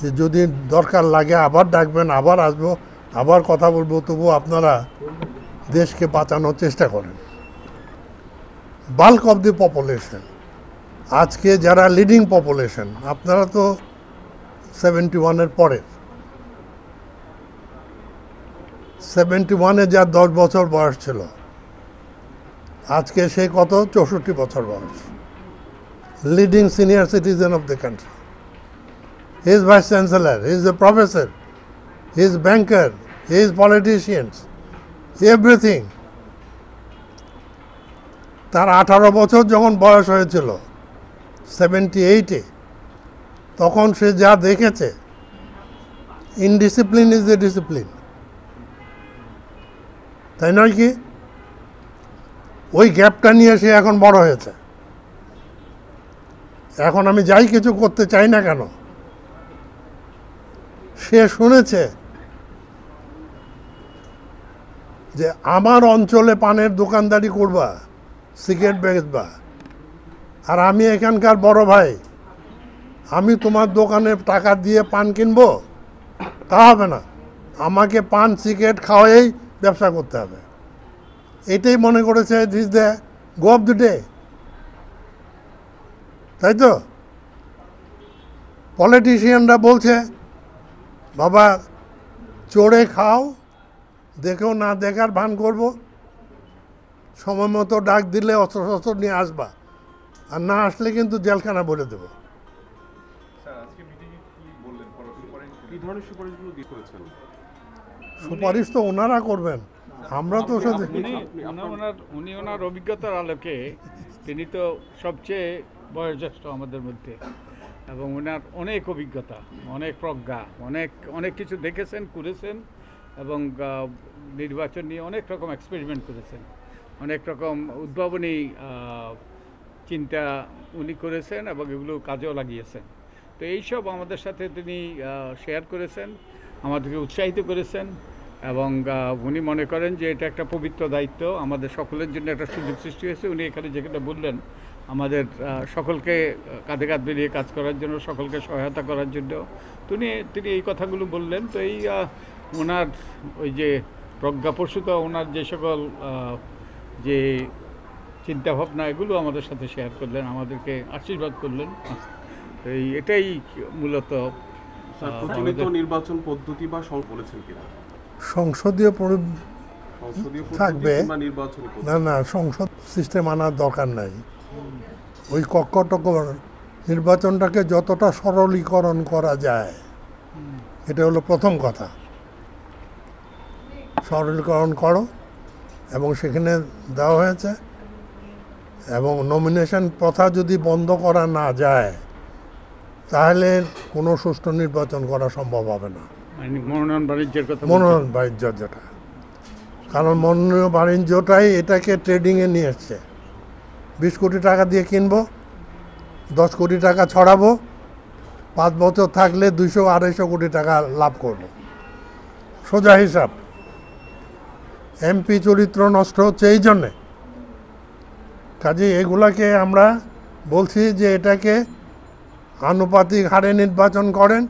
যে যদি দরকার লাগে আবার ডাকবেন, আবার আসবো, আবার কথা বলবো, তবু আপনারা দেশকে বাঁচানোর চেষ্টা করেন। বাল্ক অফ দি পপুলেশন, আজকে যারা লিডিং পপুলেশন, আপনারা তো 71-এর পরে, 71-এ যার 10 বছর বয়স ছিল, আজকে সে কত, 64 বছর বয়স। Leading senior citizen of the country, he is vice chancellor, he is a professor, he is banker, he is politicians, everything. তার 18 বছর যখন বয়স হয়েছিল 78-এ, তখন সে যা দেখেছে, ইনডিসিপ্লিন ইজ এ ডিসিপ্লিন, তাই নয় কি? ওই গ্যাপটা নিয়ে সে এখন বড় হয়েছে। এখন আমি যাই কিছু করতে চাই না কেন, সে শুনেছে যে আমার অঞ্চলে পানের দোকানদারি করবা, সিগারেট বেচবা, আর আমি এখানকার বড় ভাই, আমি তোমার দোকানে টাকা দিয়ে পান কিনবো, তা হবে না। আমাকে পান সিগারেট খাওয়াই ব্যবসা করতে হবে। এটাই মনে করেছে this the go of the day, তাই তো? পলিটিশিয়ানরা বলছে বাবা চড়ে খাও, দেখেও না দেখার ভান করব, সময় মতো ডাক দিলে অস্ত্র শস্ত্র নিয়ে আসবা, আর না আসলে কিন্তু জেলখানা বলে দেবো। সুপারিশ তো ওনারা করবেন, আমরা তো শুধু উনি ওনার অভিজ্ঞতার আলোকে, তিনি তো সবচেয়ে বয়োজ্যেষ্ঠ আমাদের মধ্যে, এবং ওনার অনেক অভিজ্ঞতা, অনেক প্রজ্ঞা, অনেক কিছু দেখেছেন, করেছেন, এবং নির্বাচন নিয়ে অনেক রকম এক্সপেরিমেন্ট করেছেন, অনেক রকম উদ্ভাবনী চিন্তা উনি করেছেন এবং এগুলো কাজেও লাগিয়েছেন। তো এইসব আমাদের সাথে তিনি শেয়ার করেছেন, আমাদেরকে উৎসাহিত করেছেন, এবং উনি মনে করেন যে এটা একটা পবিত্র দায়িত্ব, আমাদের সকলের জন্য একটা সুযোগ সৃষ্টি হয়েছে। উনি এখানে যেখানে বললেন আমাদের সকলকে কাঁধে কাঁধ মিলিয়ে কাজ করার জন্য, সকলকে সহায়তা করার জন্য তিনি এই কথাগুলো বললেন। তো এই ওনার ওই যে প্রজ্ঞাপ্রসূত ওনার যে সকল যে চিন্তাভাবনা, এগুলো আমাদের সাথে শেয়ার করলেন, আমাদেরকে আশীর্বাদ করলেন। এটাই মূলত প্রচলিত নির্বাচন পদ্ধতি বা বলেছেন কিনা সংসদীয় থাকবে না, না, সংসদ সিস্টেম আনার দরকার নাই। ওই কক্ষ নির্বাচনটাকে যতটা সরলীকরণ করা যায়, এটা হলো প্রথম কথা। সরলীকরণ করো, এবং সেখানে দেওয়া হয়েছে, এবং নমিনেশন প্রথা যদি বন্ধ করা না যায়, তাহলে কোনো সুষ্ঠু নির্বাচন করা সম্ভব হবে না। মনোনয়ন বাণিজ্যের কথা, মনোনয়ন বাণিজ্য যেটা, কারণ মনোনয়ন বাণিজ্যটাই এটাকে ট্রেডিংয়ে নিয়ে এসছে। 20 কোটি টাকা দিয়ে কিনবো, 10 কোটি টাকা ছড়াবো, 5 বছর থাকলে 200-250 কোটি টাকা লাভ করব। সোজা হিসাব। এমপি চরিত্র নষ্ট হচ্ছে এই জন্যে। কাজে এগুলাকে আমরা বলছি যে এটাকে আনুপাতিক হারে নির্বাচন করেন।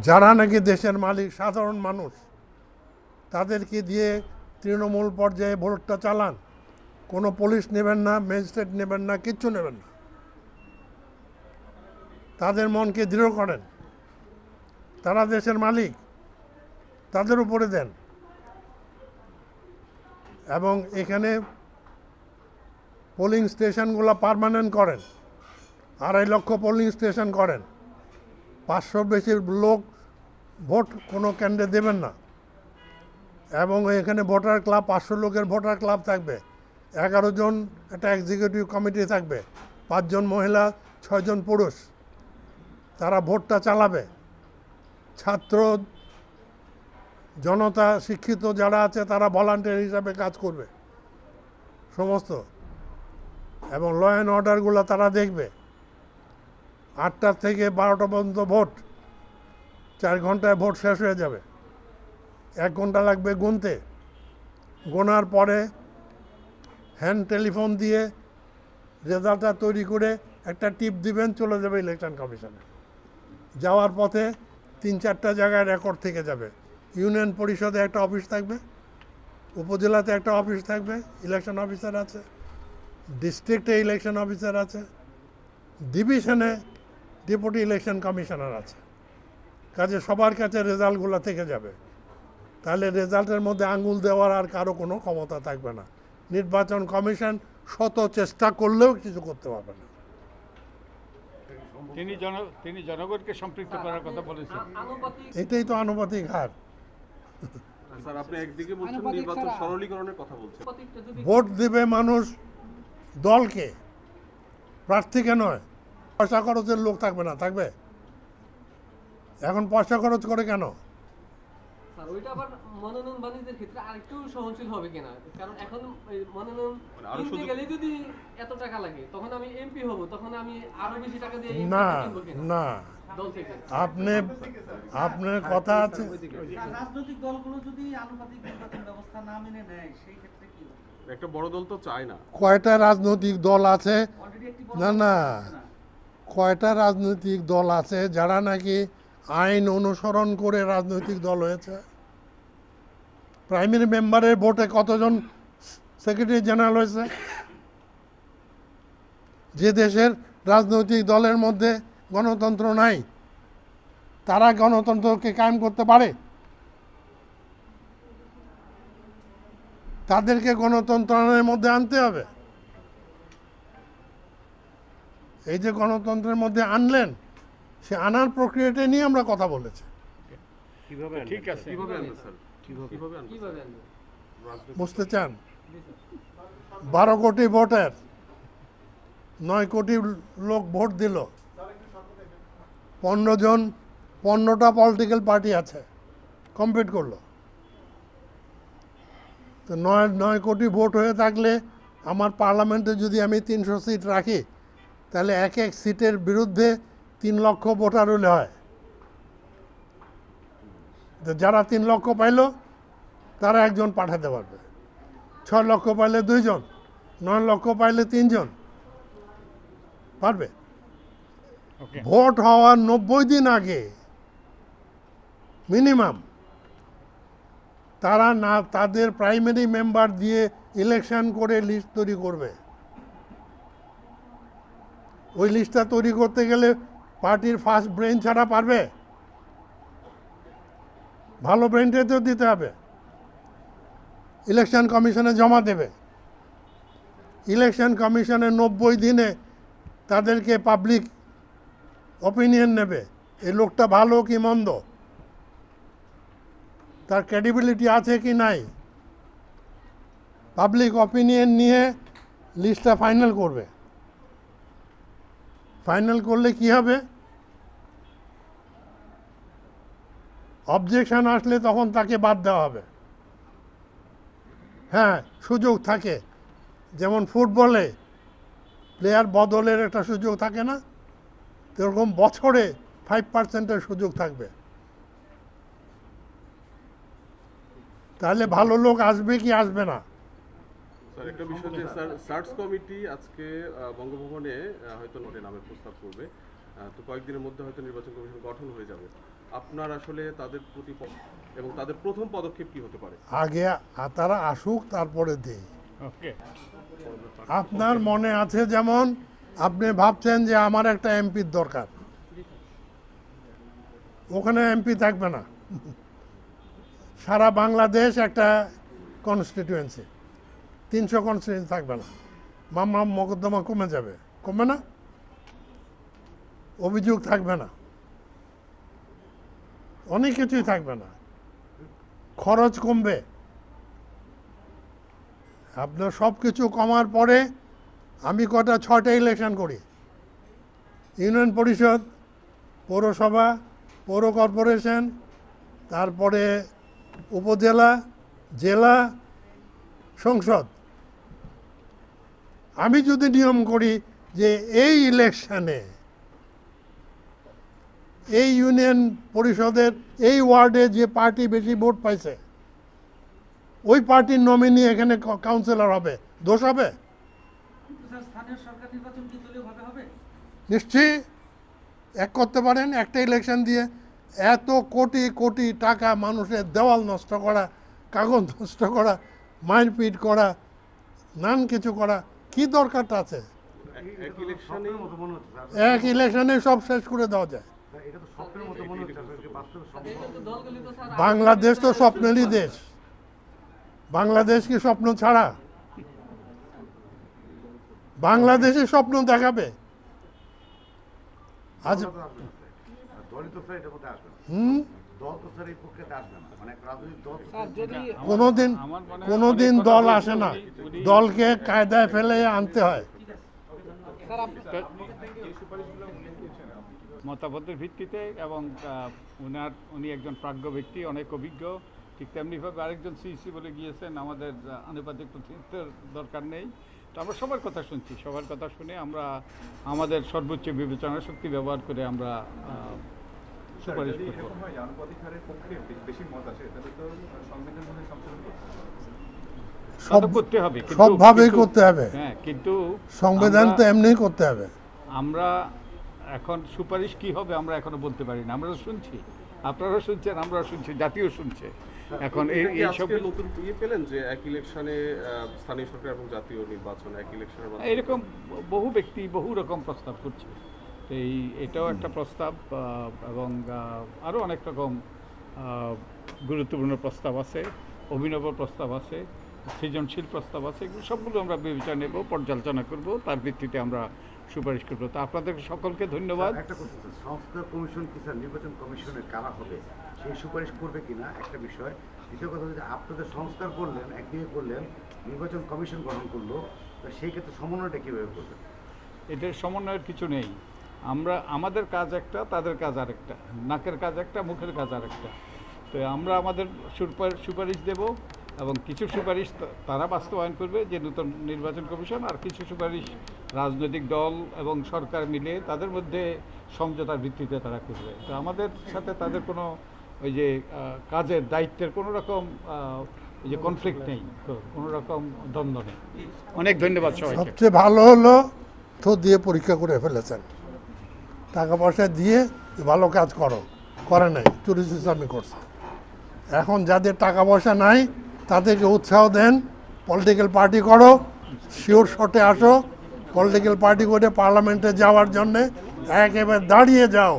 যারা নাকি দেশের মালিক, সাধারণ মানুষ, তাদেরকে দিয়ে তৃণমূল পর্যায়ে ভোটটা চালান। কোনো পুলিশ নেবেন না, ম্যাজিস্ট্রেট নেবেন না, কিচ্ছু নেবেন না। তাদের মনকে দৃঢ় করেন, তারা দেশের মালিক, তাদের উপরে দেন। এবং এখানে পোলিং স্টেশনগুলো পার্মানেন্ট করেন, 2.5 লক্ষ পোলিং স্টেশন করেন। 500 বেশি লোক ভোট কোনো কেন্দ্রে দেবেন না। এবং এখানে ভোটার ক্লাব, 500 লোকের ভোটার ক্লাব থাকবে, 11 জন একটা এক্সিকিউটিভ কমিটি থাকবে, 5 জন মহিলা, 6 জন পুরুষ। তারা ভোটটা চালাবে। ছাত্র জনতা, শিক্ষিত যারা আছে, তারা ভলান্টিয়ার হিসাবে কাজ করবে সমস্ত, এবং ল অ্যান্ড অর্ডারগুলো তারা দেখবে। 8টা থেকে 12টা পর্যন্ত ভোট, 4 ঘন্টায় ভোট শেষ হয়ে যাবে। 1 ঘন্টা লাগবে গুনতে। গোনার পরে হ্যান্ড টেলিফোন দিয়ে রেজাল্টটা তৈরি করে একটা টিপ দিবেন, চলে যাবে ইলেকশন কমিশনে। যাওয়ার পথে 3-4টা জায়গায় রেকর্ড থেকে যাবে। ইউনিয়ন পরিষদে একটা অফিস থাকবে, উপজেলাতে একটা অফিস থাকবে, ইলেকশন অফিসার আছে, ডিস্ট্রিক্টে ইলেকশন অফিসার আছে, ডিভিশনে ডেপুটি ইলেকশন কমিশনার আছে। কাজে সবার কাছে রেজাল্টগুলো থেকে যাবে। তাহলে রেজাল্টের মধ্যে আঙ্গুল দেওয়ার আর কারো কোনো ক্ষমতা থাকবে না। নির্বাচন কমিশন শত চেষ্টা করলেও কিছু করতে পারবে না। তিনি জনগণকে সম্পৃক্ত করার কথা বলেছেন। এটাই তো আনুপাতিক হার। স্যার আপনি একদিকে বলছেন নির্বাচন সরলীকরণের কথা বলছেন, ভোট দেবে মানুষ দলকে, প্রার্থীকে নয়। পয়সা খরচের লোক থাকবে না, থাকবে? এখন পয়সা খরচ করে কেন? স্যার ওইটা আবার মনোনয়ন বাণিজ্যের ক্ষেত্রে আরেকটু সহনশীল হবে কিনা, কারণ এখন এই মনোনয়ন মানে আরো কিনতে সুযোগ- গেলে যদি এত টাকা লাগে, তখন আমি এমপি হব, তখন আমি আরো বেশি টাকা দিয়ে MP না কিনবো কিনা না, দল থেকে। আপনার কথা আছে। রাজনৈতিক দলগুলো যদি আনুপাতিক নির্বাচন ব্যবস্থা না মেনে নেয় সেই ক্ষেত্রে কি হবে? একটা বড় দল তো চায় না। কয়টা রাজনৈতিক দল আছে? অলরেডি একটি না না, কয়টা রাজনৈতিক দল আছে যারা নাকি আইন অনুসরণ করে রাজনৈতিক দল হয়েছে? প্রাইমারি মেম্বারের ভোটে কতজন সেক্রেটারি জেনারেল হয়েছে? যে দেশের রাজনৈতিক দলের মধ্যে গণতন্ত্র নাই, তারা গণতন্ত্রকে কায়েম করতে পারে? তাদেরকে গণতন্ত্রের মধ্যে আনতে হবে। এই যে গণতন্ত্রের মধ্যে আনলেন, সে আনার প্রক্রিয়াটা নিয়ে আমরা কথা বলেছি। ঠিক আছে, কিভাবে আনবে স্যার? কিভাবে আনবে? কিভাবে আনবো? রাজনৈতিক- বুঝতে চান? 12 কোটি ভোটার, 9 কোটি লোক ভোট দিল, 15টা পলিটিক্যাল পার্টি আছে, কম্পিট করলো। তো 9 কোটি ভোট হয়ে থাকলে আমার পার্লামেন্টে যদি আমি 300 সিট রাখি, তাহলে এক এক সিটের বিরুদ্ধে 3 লক্ষ ভোটার হলে হয়। তো যারা 3 লক্ষ পাইল তারা একজন পাঠাতে পারবে, 6 লক্ষ পাইলে 2 জন, 9 লক্ষ পাইলে 3 জন পারবে। ওকে, ভোট হওয়ার 90 দিন আগে মিনিমাম তারা না তাদের প্রাইমারি মেম্বার দিয়ে ইলেকশন করে লিস্ট তৈরি করবে। ওই লিস্টটা তৈরি করতে গেলে পার্টির ফার্স্ট ব্রেন ছাড়া পারবে? ভালো ব্রেনটা তো দিতে হবে। ইলেকশন কমিশনে জমা দেবে। ইলেকশন কমিশনে 90 দিনে তাদেরকে পাবলিক অপিনিয়ন নেবে, এই লোকটা ভালো কি মন্দ, তার ক্রেডিবিলিটি আছে কি নাই। পাবলিক অপিনিয়ন নিয়ে লিস্টটা ফাইনাল করবে। ফাইনাল করলে কি হবে? অবজেকশন আসলে তখন তাকে বাদ দেওয়া হবে। হ্যাঁ, সুযোগ থাকে, যেমন ফুটবলে প্লেয়ার বদলের একটা সুযোগ থাকে না, এরকম বছরে 5%-এর সুযোগ থাকবে। তাহলে ভালো লোক আসবে কি আসবে না? স্যার একটা বিষয় যে স্যার সার্চ কমিটি আজকে বঙ্গভবনে হয়তো নোটে নামের প্রস্তাব করবে, তো কয়েকদিনের মধ্যে হয়তো নির্বাচন কমিশন গঠন হয়ে যাবে। আপনার আসলে তাদের প্রতি এবং তাদের প্রথম পদক্ষেপ কি হতে পারে? আগে তারা আসুক, তারপরে দেই। ওকে, আপনার মনে আছে যেমন আপনি ভাবছেন যে আমার একটা এমপির দরকার, ওখানে এমপি থাকবে না। সারা বাংলাদেশ একটা কনস্টিটিউয়েন্সি, 300 কনস্টিটিউয়েন্সি থাকবে না, মামলা মোকদ্দমা কমে যাবে, কমবে না? অভিযোগ থাকবে না, অনেক কিছুই থাকবে না, খরচ কমবে। আপনার সব কিছু কমার পরে আমি 6টা ইলেকশন করি, ইউনিয়ন পরিষদ, পৌরসভা, পৌর কর্পোরেশন, তারপরে উপজেলা, জেলা, সংসদ। আমি যদি নিয়ম করি যে এই ইলেকশনে এই ইউনিয়ন পরিষদের এই ওয়ার্ডে যে পার্টি বেশি ভোট পাইছে ওই পার্টির নমিনি এখানে কাউন্সিলর হবে, দোষ হবে? কিন্তু স্যার স্থানীয় সরকার নির্বাচন কি দলীয়ভাবে হবে? নিশ্চয়ই এক করতে পারেন একটা ইলেকশন দিয়ে এত কোটি কোটি টাকা মানুষের দেওয়াল নষ্ট করা, কাগজ নষ্ট করা, মারপিট করা, নান কিছু করা, কি দরকারটা আছে? এক ইলেকশনে এক ইলেকশনে সব শেষ করে দেওয়া যায়। কিন্তু দলগুলি তো স্যার বাংলাদেশ তো স্বপ্নেরই দেশ। বাংলাদেশ কি স্বপ্ন ছাড়া? বাংলাদেশে স্বপ্ন দেখাবে আজ। হুম, কোনোদিন কোনোদিন দল আসে না, দলকে কায়দায় ফেলে আনতে হয়। মতামতের ভিত্তিতে এবং উনি একজন প্রাজ্ঞ ব্যক্তি, অনেক অভিজ্ঞ। ঠিক তেমনিভাবে আরেকজন সিইসি বলে গিয়েছেন আমাদের আনুপাতিক প্রতিনিধিত্বের দরকার নেই। তো আমরা সবার কথা শুনছি, সবার কথা শুনে আমরা আমাদের সর্বোচ্চ বিবেচনা শক্তি ব্যবহার করে আমরা সুপারিশ করব। তা তো করতে হবে, সবভাবেই করতে হবে। হ্যাঁ, কিন্তু সংবিধান তো এমনিই করতে হবে। আমরা এখন সুপারিশ কি হবে আমরা এখনো বলতে পারি না। আমরা শুনছি, আপনারাও শুনছেন, আমরাও শুনছি, জাতীয় শুনছে। এখন এই সব আজকে নতুন পেলেন যে এক ইলেকশনে স্থানীয় সরকার এবং জাতীয় নির্বাচন এক ইলেকশনের মাধ্যমে এরকম বহু ব্যক্তি বহু রকম প্রস্তাব করছে। তো এটাও একটা প্রস্তাব, এবং আরও অনেক রকম গুরুত্বপূর্ণ প্রস্তাব আছে, অভিনব প্রস্তাব আছে, সৃজনশীল প্রস্তাব আছে। এগুলো সবগুলো আমরা বিবেচনা নেব, পর্যালোচনা করব, তার ভিত্তিতে আমরা সুপারিশ করবো। তো আপনাদের সকলকে ধন্যবাদ। একটা কথা স্যার, সংস্কার কমিশন কি স্যার নির্বাচন কমিশনের কারা হবে সেই সুপারিশ করবে কিনা একটা বিষয়। দ্বিতীয় কথা হচ্ছে আপনাদের সংস্কার করলেন, একদিকে করলেন, নির্বাচন কমিশন গঠন করলো, তো সেই ক্ষেত্রে সমন্বয়টা কীভাবে করবেন? এটার সমন্বয়ের কিছু নেই। আমাদের কাজ একটা, তাদের কাজ আরেকটা, নাকের কাজ একটা, মুখের কাজ আরেকটা। তো আমরা আমাদের সুপারিশ দেব, এবং কিছু সুপারিশ তারা বাস্তবায়ন করবে যে নতুন নির্বাচন কমিশন, আর কিছু সুপারিশ রাজনৈতিক দল এবং সরকার মিলে তাদের মধ্যে সমঝোতার ভিত্তিতে তারা করবে। তো আমাদের সাথে তাদের কোনো ওই যে কাজের দায়িত্বের কোনো রকম ওই যে কনফ্লিক্ট নেই, কোনো রকম দ্বন্দ্ব নেই। অনেক ধন্যবাদ সবাইকে। সবচেয়ে ভালো হলো তো দিয়ে পরীক্ষা করে ফেলেছেন, টাকা পয়সা দিয়ে ভালো কাজ করো, করে নাই, চুরি চামি করছে। এখন যাদের টাকা পয়সা নাই তাদেরকে উৎসাহ দেন, পলিটিক্যাল পার্টি করো, শিওর শটে আসো, পলিটিক্যাল পার্টি করে পার্লামেন্টে যাওয়ার জন্যে একেবারে দাঁড়িয়ে যাও।